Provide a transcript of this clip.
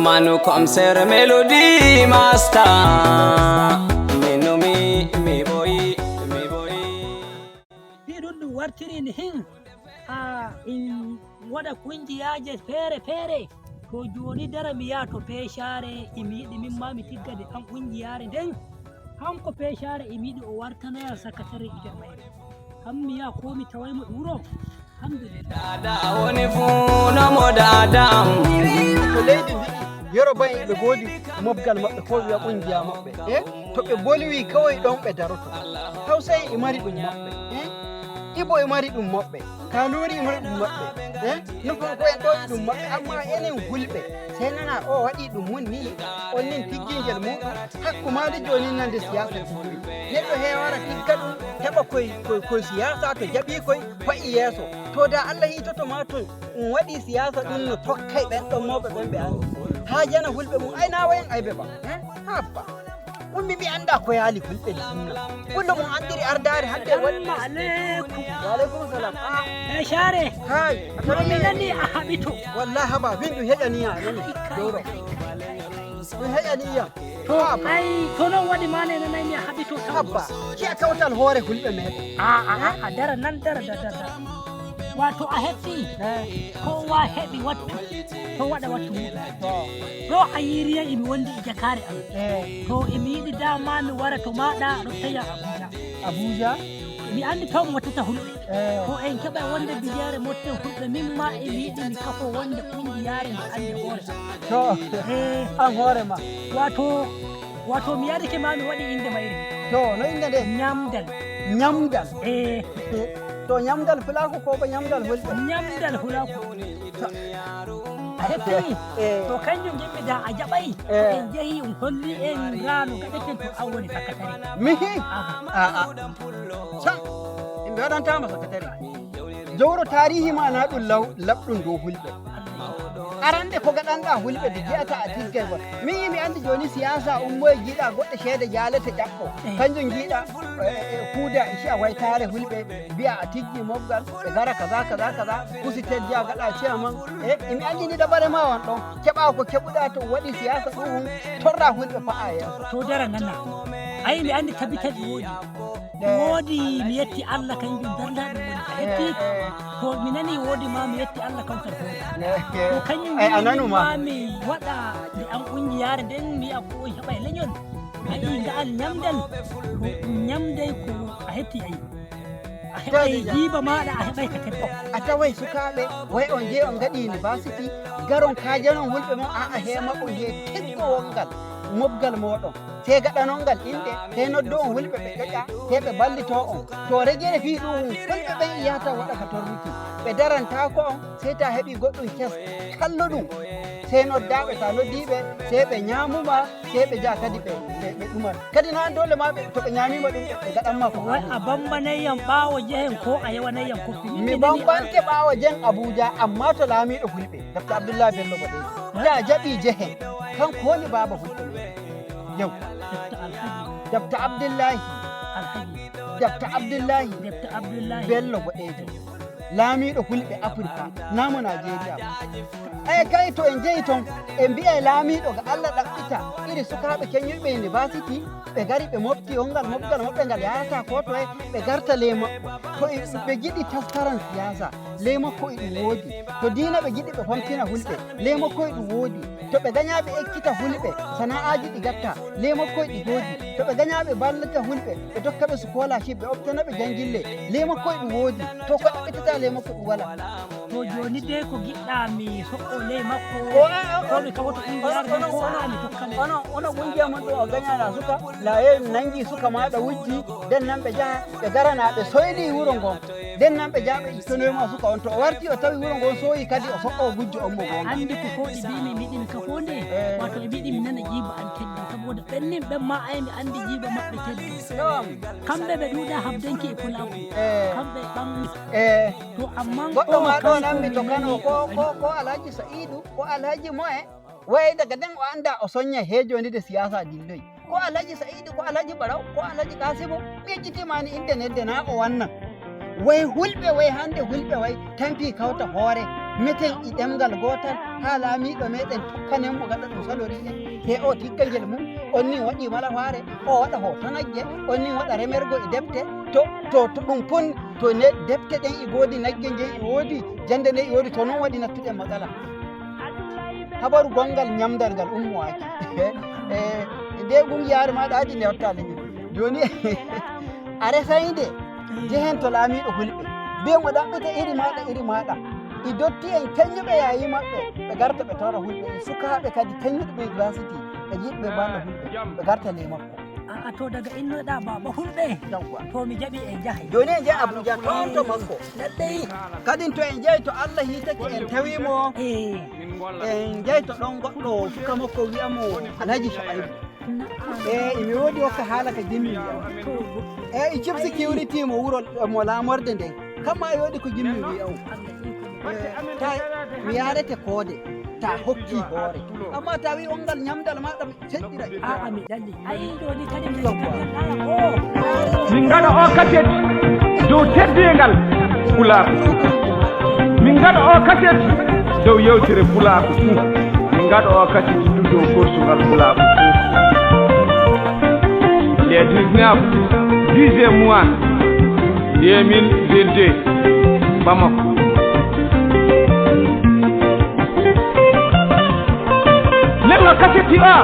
Manu Comser Melody Master. Me no me boy. Ɗum wartirin hin in waɗa kungiyaje fere to joni dara mi yaha to peshare imi yiɗi min ma mi tigga de an kungiyare nden hanko peshare imi yiɗi o wartanoya sakatare nder mayre kam mi yaha ko mi tawaymo e wuro alhamdulillah Dada woni fu no mo dada to leydi ndi Yoruba en ɓe godi mofgal maɓɓe ko wiya kungiya maɓɓe to ɓe bolwi kawai ɗon ɓe daroto Hausa e mari ɗum maɓɓe Ibo e mari ɗum maɓɓe Kanuri e mari ɗum maɓɓe Nufanko en ɗo e ɗum maɓɓe amma enen hulɓe sey nana o waɗi ɗum mun ni on nin tiggingel muɗum hakku mali joni nande siyasa tiggoyi neɗɗo hewara tigga ɗum heɓa koye siyasa to jaɓi koye fa'i yeeso to da Allah hitoto ma to waɗi siyasa ɗum no tokkay ɓen ɗon mawɓe ɓen ɓe andi ha jana hulɓe mum ay na wayen ayɓe ba habba ummi mi anda ko yaali hulɓe sunna kullu mum andiri ardare hadde assalamu aleykum wa aleykum salam peshare hay mi nani a haɓito wallahi haba min ɗum heƴaniya nani doro ɗum heƴaniya to ay to non waɗi mane nanaymi a haɓito habba kiya kawtal hoore hulɓe meɗen a dara nan dara wato a heɓɓi kowa heɓi wattu to waɗa wattu muɗum ɗo a yiriya emi wondi e jakare am to emi yiɗi dama mi wara to maɗa aɗo tawi Abuja mi andi taw mi wattata hulɓe to en keɓa wonde bidiyare motten hulɓe min ma emi yiɗi mi kafo wonde kungiyare nde andi hoore to an hoore ma wato mi yadike ma mi waɗi inde mayri to no inde nde ñamdal to ñamdal fulako ko ba ñamdal fulɓe ñamdal fulako a heɓɓi to kanjum jimmi da a jaɓay en jeehi on holli en raano gaɗeten to an woni sakatare mihi sam yimɓe waɗantama sakatare jowro tarihi ma na ɗum laɓɗum dow hulɓe arande ko gaɗanɗa hulɓe de jeyata a tiggay gon min yimi andi joni siyasa ummoye jiiɗa goɗɗo ceede jaalete ƴaɓɓo kanjum jiiɗa kuuda icia waytare hulɓe mbiya a tiggi mofgal ɓe gara kaza kusitel jiya gaɗa ciyaman imi andi ni ɗaɓare ma wan ɗon keɓa ko keɓuɗa to waɗi siyasa ɗum torra hulɓe fa'a yeeso to dara nanna ayi mi andi tabitati woodi mi yetti Allah kanjum darlaɗum woni a hetti to mi nani woodi ma mi yetti Allah kawtal hoore to kanjum ma mi waɗa nde an kungiyare nden mbiya ko heɓa e leñol ayi ngal ñamdal ko ñamday ko a hetti ayi a heɓay jiiba maɗa a heɓay ka teddo a taway sukaɓe way on je on gaɗi university garon kajanon hulɓe mon a hemaɓo je teggowol ngal mofgal moɗon te gaɗanon ngal inde te noddo on hulɓe ɓe ƴoƴa te ɓe ballito on to regere fi ɗum hulɓe ɓen yiyata waɗa ka torruki ɓe daranta ko on sey ta heeɓi goɗɗum kes kallo ɗum sey noddaɓe ta noddiɓe sey ɓe ñamuma sey ɓe jaa kadi ɓe ɗuman kadi noon dole ma to ɓe ñamima ɗum ɓe gaɗanma ko way a bambanayyam ɓaawo jehen ko a yewanayyam koppi mi bambante ɓaawo jen Abuja amma to laamiɗo hulɓe Dr. Abdoulahi Bello Bodeji da jaɓi jehen kanko woni baba hulɓe jew Dr. Abdoulahi Bello Bodeji laamiɗo hulɓe Afrika namu Najeriya kay to en jeeyi toon e mbiya laamiɗo ga Allah ɗaɓɓita iri sukaɓe keñuɓe university ɓe gari ɓe mofti mofgal maɓɓe ngal yarata ko toye ɓe garta ley maɓɓe to ɓe jiɗi taskaran siyasa ley makko e ɗum woodi to diina ɓe jiɗi ɓe famtina hulɓe ley makko e ɗum woodi to ɓe gañaɓe ekkita hulɓe sana'aji ɗi gatta ley makko e ɗi woodi to ɓe gañaɓe ballata hulɓe ɓe dokkaɓe scholarship ɓe oftanaɓe jangille ley makko e ɗum woodi to ko ɗaɓɓitata ley makko ɗum wala to joni de ko giɗɗa mi soɓɓo ley makko ko mi kawoto kungiyare ko ani tokkale ono kungiya mon ɗo o gañana suka laye nangi suka maɗa wujji nden nan ɓe jaha ɓe garana ɓe soyli wuro ngon nden nan ɓe jaha ɓe ittonoyma suka on to o warti o tawi wuro ngon soyi kadi o soɓɓo gujjo on mo gonga andi ko foɗi mbimi mbiɗi mi kafonde wato ɓe mbiɗi mi nana jiiba an teddi saboda ɓennin ɓen ma aymi andi jiiba maɓɓe teddi kamɓe ɓe ɗuuɗa habdanki e pulaku kamɓe ɓammi to amma goɗɗo ma ɗo nammi to Kano ko Alhaji Sa'idu ko Alhaji Moye way daga den o anda o soñña he joni de siyasa dilloy ko Alhaji Sa'idu ko Alhaji Baraw ko Alhaji Kasimu mi yejjitimani inde nedde na o wannan way hulɓe way hande hulɓe way tampi kawta hoore meten i ɗemgal gotal ha laamiɗo meɗen tokkanen mo gaɗa ɗum salori en he o tigga ngel mum on ni waɗi malafaare o waɗa hoto nagge on ni waɗa remergo e defte to ɗum pon to ne defte ɗen i goodi nagge nge i woodi jande nde i woodi to noon waɗi nattuɗen matsala habaru gongal ñamdal ngal ummoaki nde ɗum yaare maɗa adi nde watta leñol joni a resayde jehen to laamiɗo hulɓe mbiyen o ɗaɓɓita iri maɗa i dotti en keññuɓe yayi maɓɓe ɓe garta ɓe tawra hulɓe e sukaɓe kadi keññuɗo ɓe university ɓe jiɗɓe balla hulɓe ɓe garta le makko a to daga innoɗa baba hulɓe to mi jaɓi en jahay joni en jeeyi Abuja ton to makko lallay kadin to en jeeyi to Allah hitake en tawimo en jeeyi to ɗon goɗɗo suka makko wiyamo Alhaji Shu'aibu imi woodi hokka haala ka jimmi i chief security mo wuro mo lamorde nden kamma e woodi ko jimmi wi'aw ta mi yarete koode ta hokki hoore amma ta wi on ngal ñamdal maɗa seɗɗira a'a mi ɗalli ayi joni kadi min gaɗa o kaset dow teddengal pulaku min gaɗa o kaset dow yewtere pulaku fuu min gaɗa o kaset du dow gorsugal pulaku fuu les 10e mois 2022 Bamako lelo kaseti a